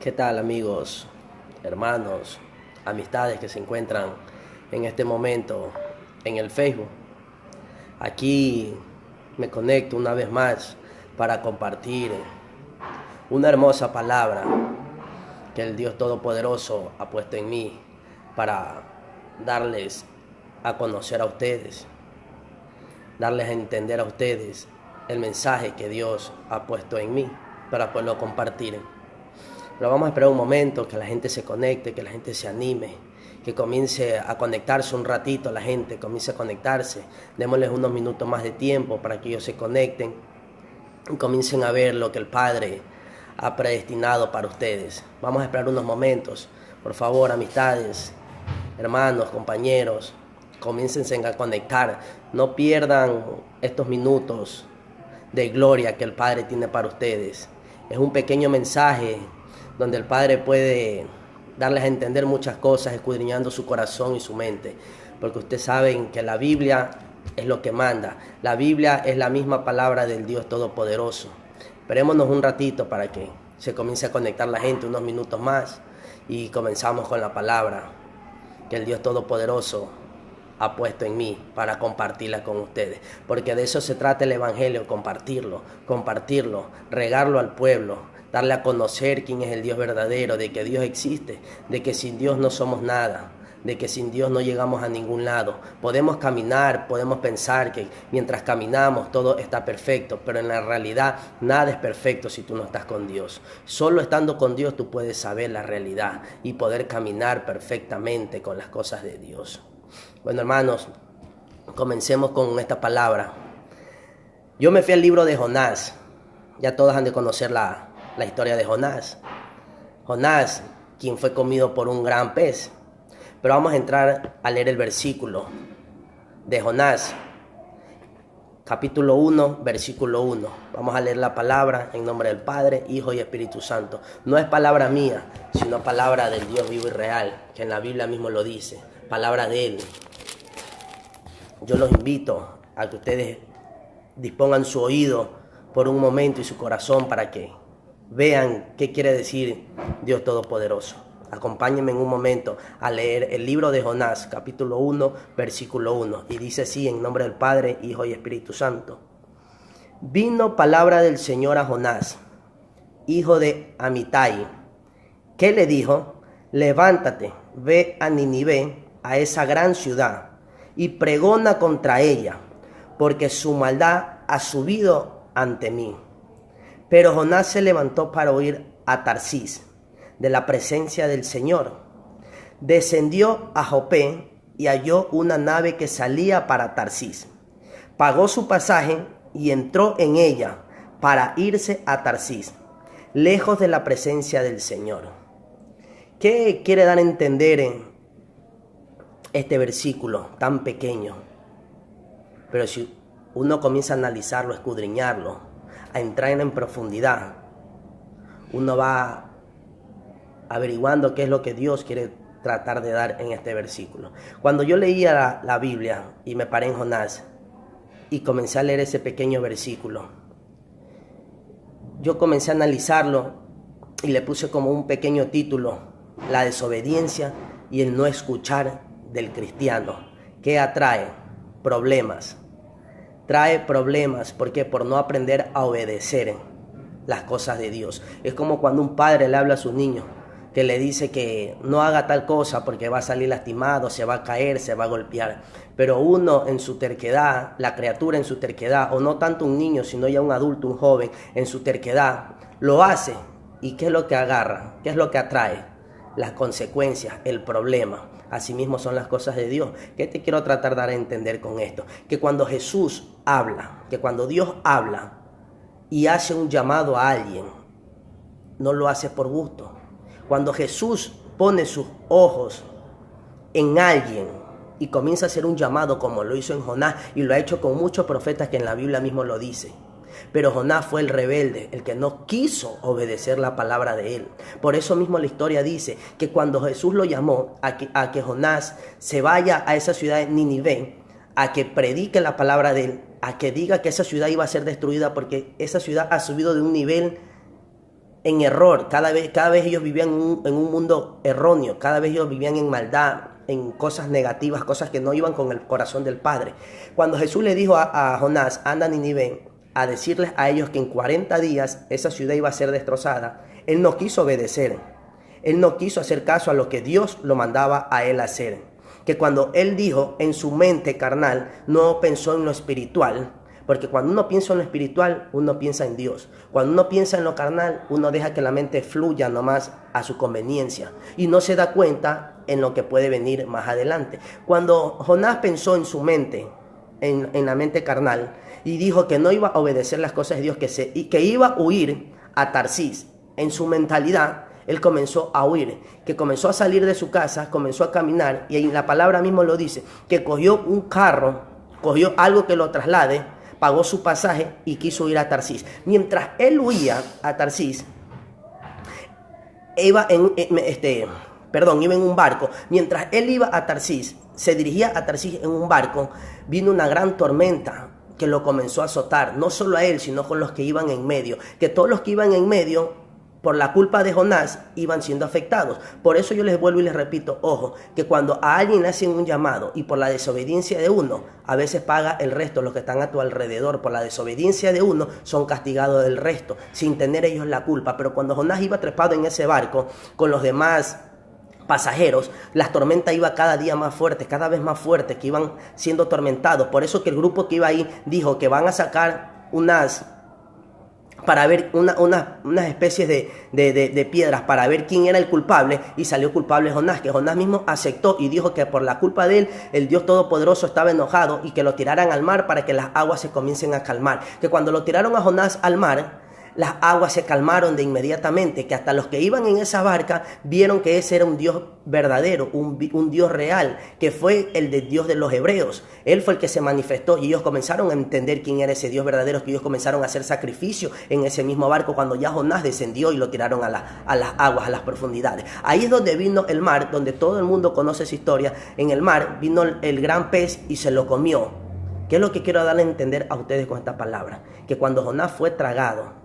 ¿Qué tal, amigos, hermanos, amistades que se encuentran en este momento en el Facebook? Aquí me conecto una vez más para compartir una hermosa palabra que el Dios Todopoderoso ha puesto en mí para darles a conocer a ustedes, darles a entender a ustedes el mensaje que Dios ha puesto en mí para poderlo compartir. Pero vamos a esperar un momento, que la gente se conecte, que la gente se anime, que comience a conectarse un ratito, la gente comience a conectarse. Démosles unos minutos más de tiempo para que ellos se conecten y comiencen a ver lo que el Padre ha predestinado para ustedes. Vamos a esperar unos momentos. Por favor, amistades, hermanos, compañeros, comiéncense a conectar. No pierdan estos minutos de gloria que el Padre tiene para ustedes. Es un pequeño mensaje donde el Padre puede darles a entender muchas cosas, escudriñando su corazón y su mente, porque ustedes saben que la Biblia es lo que manda. La Biblia es la misma palabra del Dios Todopoderoso. Esperémonos un ratito para que se comience a conectar la gente, unos minutos más, y comenzamos con la palabra que el Dios Todopoderoso ha puesto en mí para compartirla con ustedes, porque de eso se trata el Evangelio: compartirlo, regarlo al pueblo, darle a conocer quién es el Dios verdadero, de que Dios existe, de que sin Dios no somos nada, de que sin Dios no llegamos a ningún lado. Podemos caminar, podemos pensar que mientras caminamos todo está perfecto, pero en la realidad nada es perfecto si tú no estás con Dios. Solo estando con Dios tú puedes saber la realidad y poder caminar perfectamente con las cosas de Dios. Bueno, hermanos, comencemos con esta palabra. Yo me fui al libro de Jonás. Ya todos han de conocer la historia de Jonás. Jonás, quien fue comido por un gran pez. Pero vamos a entrar a leer el versículo de Jonás, capítulo 1, versículo 1. Vamos a leer la palabra en nombre del Padre, Hijo y Espíritu Santo. No es palabra mía, sino palabra del Dios vivo y real, que en la Biblia mismo lo dice. Palabra de Él. Yo los invito a que ustedes dispongan su oído por un momento y su corazón para que vean qué quiere decir Dios Todopoderoso. Acompáñenme en un momento a leer el libro de Jonás, capítulo 1, versículo 1. Y dice así, en nombre del Padre, Hijo y Espíritu Santo. Vino palabra del Señor a Jonás, hijo de Amitai, que le dijo: levántate, ve a Nínive, a esa gran ciudad, y pregona contra ella, porque su maldad ha subido ante mí. Pero Jonás se levantó para huir a Tarsis, de la presencia del Señor. Descendió a Jope y halló una nave que salía para Tarsis. Pagó su pasaje y entró en ella para irse a Tarsis, lejos de la presencia del Señor. ¿Qué quiere dar a entender en este versículo tan pequeño? Pero si uno comienza a analizarlo, a escudriñarlo, a entrar en profundidad, uno va averiguando qué es lo que Dios quiere tratar de dar en este versículo. Cuando yo leía la Biblia y me paré en Jonás y comencé a leer ese pequeño versículo, yo comencé a analizarlo y le puse como un pequeño título: la desobediencia y el no escuchar del cristiano. ¿Qué atrae? Problemas. Trae problemas porque por no aprender a obedecer las cosas de Dios. Es como cuando un padre le habla a su niño, que le dice que no haga tal cosa porque va a salir lastimado, se va a caer, se va a golpear. Pero uno en su terquedad, la criatura en su terquedad, o no tanto un niño, sino ya un adulto, un joven, en su terquedad, lo hace. ¿Y qué es lo que agarra? ¿Qué es lo que atrae? Las consecuencias, el problema. Asimismo son las cosas de Dios. ¿Qué te quiero tratar de dar a entender con esto? Que cuando Jesús habla, que cuando Dios habla y hace un llamado a alguien, no lo hace por gusto. Cuando Jesús pone sus ojos en alguien y comienza a hacer un llamado, como lo hizo en Jonás y lo ha hecho con muchos profetas que en la Biblia mismo lo dice. Pero Jonás fue el rebelde, el que no quiso obedecer la palabra de él. Por eso mismo la historia dice que cuando Jesús lo llamó a que Jonás se vaya a esa ciudad de Nínive, a que predique la palabra de él, a que diga que esa ciudad iba a ser destruida porque esa ciudad ha subido de un nivel en error, cada vez ellos vivían en un mundo erróneo, cada vez ellos vivían en maldad, en cosas negativas, cosas que no iban con el corazón del Padre. Cuando Jesús le dijo a Jonás, anda a Nínive, a decirles a ellos que en 40 días esa ciudad iba a ser destrozada, él no quiso obedecer, él no quiso hacer caso a lo que Dios lo mandaba a él hacer. Que cuando él dijo en su mente carnal, no pensó en lo espiritual, porque cuando uno piensa en lo espiritual, uno piensa en Dios. Cuando uno piensa en lo carnal, uno deja que la mente fluya nomás a su conveniencia y no se da cuenta en lo que puede venir más adelante. Cuando Jonás pensó en su mente, en la mente carnal, y dijo que no iba a obedecer las cosas de Dios, que iba a huir a Tarsis, en su mentalidad, él comenzó a huir, que comenzó a salir de su casa, comenzó a caminar, y la palabra mismo lo dice, que cogió un carro, cogió algo que lo traslade, pagó su pasaje y quiso ir a Tarsis. Mientras él huía a Tarsis, iba en un barco. Mientras él iba a Tarsis, se dirigía a Tarsis en un barco, vino una gran tormenta que lo comenzó a azotar, no solo a él, sino con los que iban en medio, que todos los que iban en medio, por la culpa de Jonás, iban siendo afectados. Por eso yo les vuelvo y les repito, ojo, que cuando a alguien le hacen un llamado y por la desobediencia de uno, a veces paga el resto, los que están a tu alrededor. Por la desobediencia de uno, son castigados del resto, sin tener ellos la culpa. Pero cuando Jonás iba trepado en ese barco, con los demás pasajeros, la tormenta iba cada día más fuerte, cada vez más fuerte, que iban siendo atormentados. Por eso que el grupo que iba ahí dijo que van a sacar para ver unas especies de piedras para ver quién era el culpable, y salió culpable Jonás, que Jonás mismo aceptó y dijo que por la culpa de él el Dios Todopoderoso estaba enojado y que lo tiraran al mar para que las aguas se comiencen a calmar. Que cuando lo tiraron a Jonás al mar, las aguas se calmaron de inmediatamente, que hasta los que iban en esa barca vieron que ese era un Dios verdadero, un Dios real, que fue el de Dios de los hebreos. Él fue el que se manifestó y ellos comenzaron a entender quién era ese Dios verdadero, que ellos comenzaron a hacer sacrificio en ese mismo barco cuando ya Jonás descendió y lo tiraron a las aguas, a las profundidades. Ahí es donde vino el mar, donde todo el mundo conoce esa historia. En el mar vino el gran pez y se lo comió. ¿Qué es lo que quiero darle a entender a ustedes con esta palabra? Que cuando Jonás fue tragado,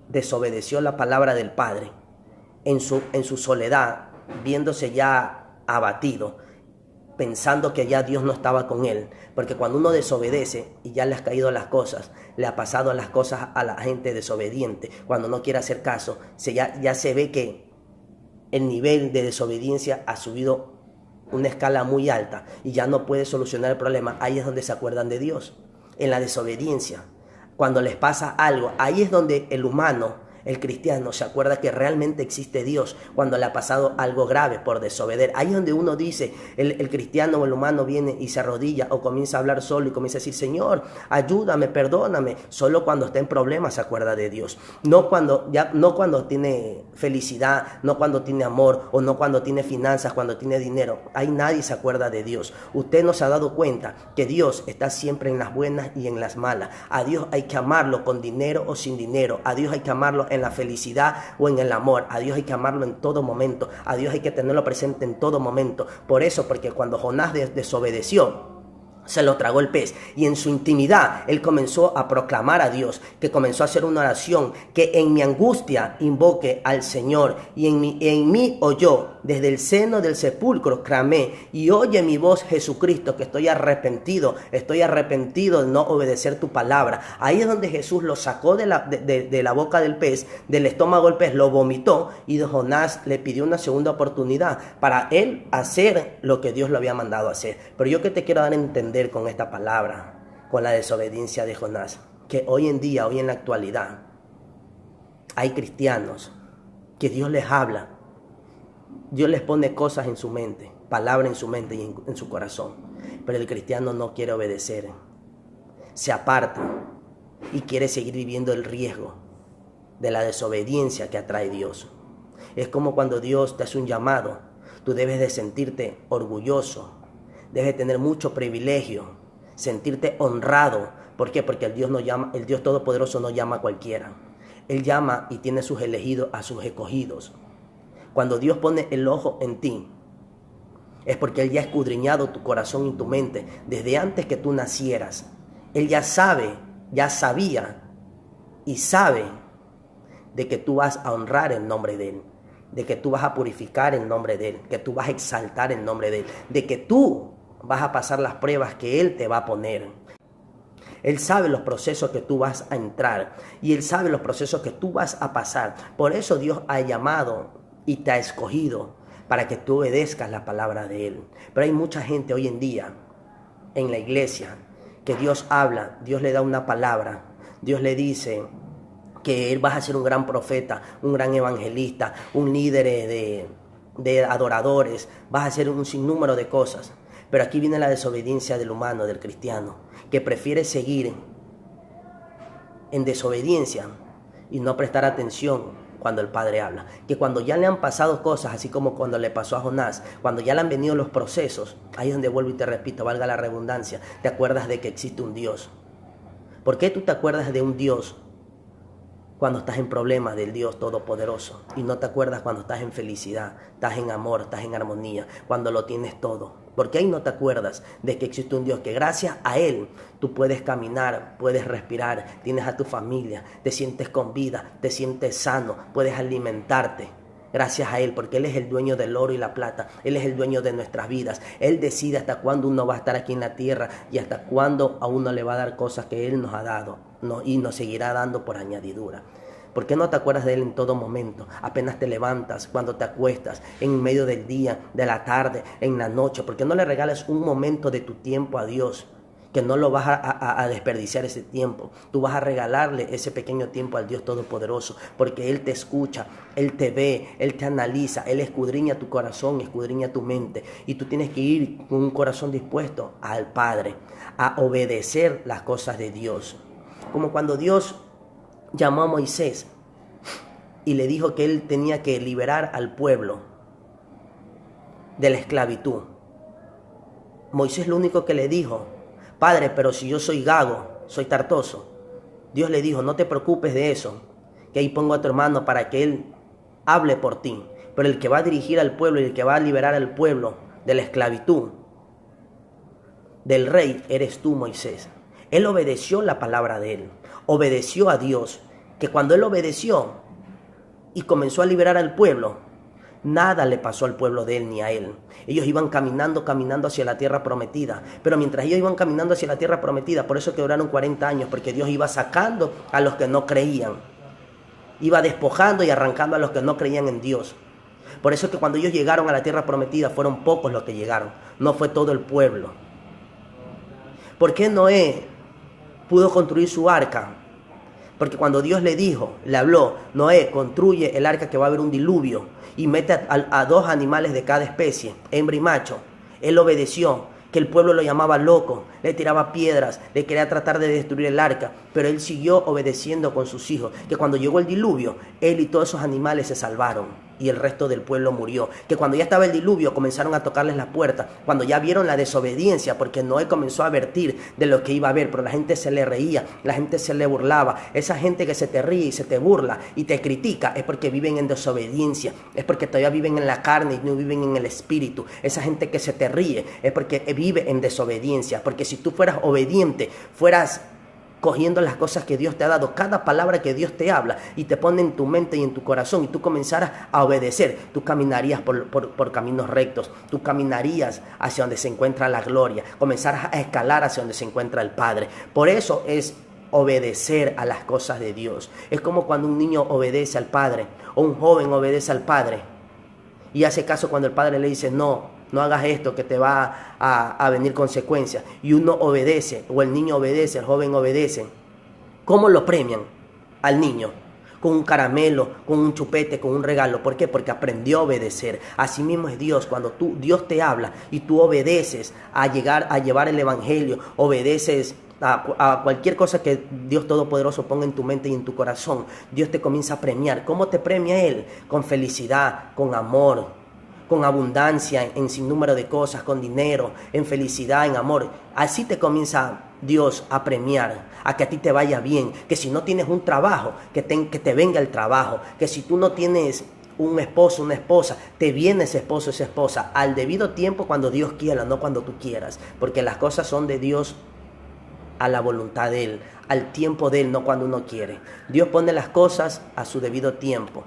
desobedeció la palabra del Padre en su soledad, viéndose ya abatido, pensando que ya Dios no estaba con él, porque cuando uno desobedece y ya le ha caído las cosas, le ha pasado las cosas a la gente desobediente, cuando no quiere hacer caso, ya se ve que el nivel de desobediencia ha subido una escala muy alta y ya no puede solucionar el problema. Ahí es donde se acuerdan de Dios, en la desobediencia. Cuando les pasa algo, ahí es donde el humano, el cristiano, se acuerda que realmente existe Dios, cuando le ha pasado algo grave por desobedecer. Ahí es donde uno dice, el cristiano o el humano viene y se arrodilla o comienza a hablar solo y comienza a decir, Señor, ayúdame, perdóname. Solo cuando está en problemas se acuerda de Dios. No cuando tiene felicidad, no cuando tiene amor, o no cuando tiene finanzas, cuando tiene dinero. Ahí nadie se acuerda de Dios. Usted no se ha dado cuenta que Dios está siempre en las buenas y en las malas. A Dios hay que amarlo con dinero o sin dinero. A Dios hay que amarlo en la felicidad o en el amor. A Dios hay que amarlo en todo momento. A Dios hay que tenerlo presente en todo momento. Por eso, porque cuando Jonás desobedeció, se lo tragó el pez, y en su intimidad él comenzó a proclamar a Dios, que comenzó a hacer una oración, que en mi angustia invoque al Señor, y en mí oyó, desde el seno del sepulcro clamé, y oye mi voz, Jesucristo, que estoy arrepentido de no obedecer tu palabra. Ahí es donde Jesús lo sacó de la boca del pez, del estómago del pez, lo vomitó, y Jonás le pidió una segunda oportunidad para él hacer lo que Dios lo había mandado hacer. Pero yo que te quiero dar a entender con esta palabra, con la desobediencia de Jonás, que hoy en día, hoy en la actualidad, hay cristianos que Dios les habla, Dios les pone cosas en su mente, palabras en su mente y en su corazón, pero el cristiano no quiere obedecer, se aparta y quiere seguir viviendo el riesgo de la desobediencia que atrae Dios. Es como cuando Dios te hace un llamado, tú debes de sentirte orgulloso, debes tener mucho privilegio, sentirte honrado. ¿Por qué? Porque el Dios Todopoderoso no llama a cualquiera. Él llama y tiene sus elegidos a sus escogidos. Cuando Dios pone el ojo en ti, es porque Él ya ha escudriñado tu corazón y tu mente desde antes que tú nacieras. Él ya sabía y sabe de que tú vas a honrar el nombre de Él, de que tú vas a purificar el nombre de Él, que tú vas a exaltar el nombre de Él, de que tú vas a pasar las pruebas que Él te va a poner. Él sabe los procesos que tú vas a entrar y Él sabe los procesos que tú vas a pasar. Por eso Dios ha llamado y te ha escogido para que tú obedezcas la palabra de Él. Pero hay mucha gente hoy en día en la iglesia que Dios habla, Dios le da una palabra, Dios le dice que Él va a ser un gran profeta, un gran evangelista, un líder de adoradores, vas a hacer un sinnúmero de cosas. Pero aquí viene la desobediencia del humano, del cristiano, que prefiere seguir en desobediencia y no prestar atención cuando el Padre habla. Que cuando ya le han pasado cosas, así como cuando le pasó a Jonás, cuando ya le han venido los procesos, ahí es donde vuelvo y te repito, valga la redundancia, te acuerdas de que existe un Dios. ¿Por qué tú te acuerdas de un Dios cuando estás en problemas, del Dios Todopoderoso, y no te acuerdas cuando estás en felicidad, estás en amor, estás en armonía, cuando lo tienes todo? Porque ahí no te acuerdas de que existe un Dios que gracias a Él tú puedes caminar, puedes respirar, tienes a tu familia, te sientes con vida, te sientes sano, puedes alimentarte. Gracias a Él, porque Él es el dueño del oro y la plata. Él es el dueño de nuestras vidas. Él decide hasta cuándo uno va a estar aquí en la tierra y hasta cuándo a uno le va a dar cosas que Él nos ha dado, y nos seguirá dando por añadidura. ¿Por qué no te acuerdas de Él en todo momento? Apenas te levantas, cuando te acuestas, en medio del día, de la tarde, en la noche. ¿Por qué no le regalas un momento de tu tiempo a Dios? Que no lo vas a desperdiciar ese tiempo. Tú vas a regalarle ese pequeño tiempo al Dios Todopoderoso, porque Él te escucha, Él te ve, Él te analiza, Él escudriña tu corazón, escudriña tu mente. Y tú tienes que ir con un corazón dispuesto al Padre, a obedecer las cosas de Dios. Como cuando Dios llamó a Moisés y le dijo que Él tenía que liberar al pueblo de la esclavitud. Moisés lo único que le dijo: Padre, pero si yo soy gago, soy tartoso. Dios le dijo: no te preocupes de eso, que ahí pongo a tu hermano para que él hable por ti. Pero el que va a dirigir al pueblo y el que va a liberar al pueblo de la esclavitud del rey eres tú, Moisés. Él obedeció la palabra de Él, obedeció a Dios, que cuando Él obedeció y comenzó a liberar al pueblo, nada le pasó al pueblo de Él ni a Él. Ellos iban caminando hacia la tierra prometida. Pero mientras ellos iban caminando hacia la tierra prometida, por eso que duraron 40 años, porque Dios iba sacando a los que no creían. Iba despojando y arrancando a los que no creían en Dios. Por eso que cuando ellos llegaron a la tierra prometida, fueron pocos los que llegaron. No fue todo el pueblo. ¿Por qué Noé pudo construir su arca? Porque cuando Dios le dijo, le habló: Noé, construye el arca que va a haber un diluvio y mete a 2 animales de cada especie, hembra y macho. Él obedeció, que el pueblo lo llamaba loco, le tiraba piedras, le quería tratar de destruir el arca, pero él siguió obedeciendo con sus hijos, que cuando llegó el diluvio, él y todos esos animales se salvaron y el resto del pueblo murió. Que cuando ya estaba el diluvio comenzaron a tocarles la puerta, cuando ya vieron la desobediencia, porque Noé comenzó a advertir de lo que iba a haber, pero la gente se le reía, la gente se le burlaba. Esa gente que se te ríe y se te burla y te critica es porque viven en desobediencia, es porque todavía viven en la carne y no viven en el espíritu. Esa gente que se te ríe es porque vive en desobediencia, porque si tú fueras obediente, fueras cogiendo las cosas que Dios te ha dado, cada palabra que Dios te habla y te pone en tu mente y en tu corazón, y tú comenzaras a obedecer, tú caminarías por caminos rectos, tú caminarías hacia donde se encuentra la gloria, comenzarás a escalar hacia donde se encuentra el Padre. Por eso es obedecer a las cosas de Dios. Es como cuando un niño obedece al Padre, o un joven obedece al Padre y hace caso cuando el Padre le dice: no hagas esto, que te va a venir consecuencias. Y uno obedece, o el niño obedece, el joven obedece. ¿Cómo lo premian al niño? Con un caramelo, con un chupete, con un regalo. ¿Por qué? Porque aprendió a obedecer. Así mismo es Dios. Cuando Dios te habla y tú obedeces a llevar el evangelio, obedeces a cualquier cosa que Dios Todopoderoso ponga en tu mente y en tu corazón, Dios te comienza a premiar. ¿Cómo te premia Él? Con felicidad, con amor, con abundancia en sinnúmero de cosas, con dinero, en felicidad, en amor. Así te comienza Dios a premiar, a que a ti te vaya bien, que si no tienes un trabajo, que te venga el trabajo, que si tú no tienes un esposo, una esposa, te viene ese esposo, esa esposa, al debido tiempo, cuando Dios quiera, no cuando tú quieras, porque las cosas son de Dios a la voluntad de Él, al tiempo de Él, no cuando uno quiere. Dios pone las cosas a su debido tiempo.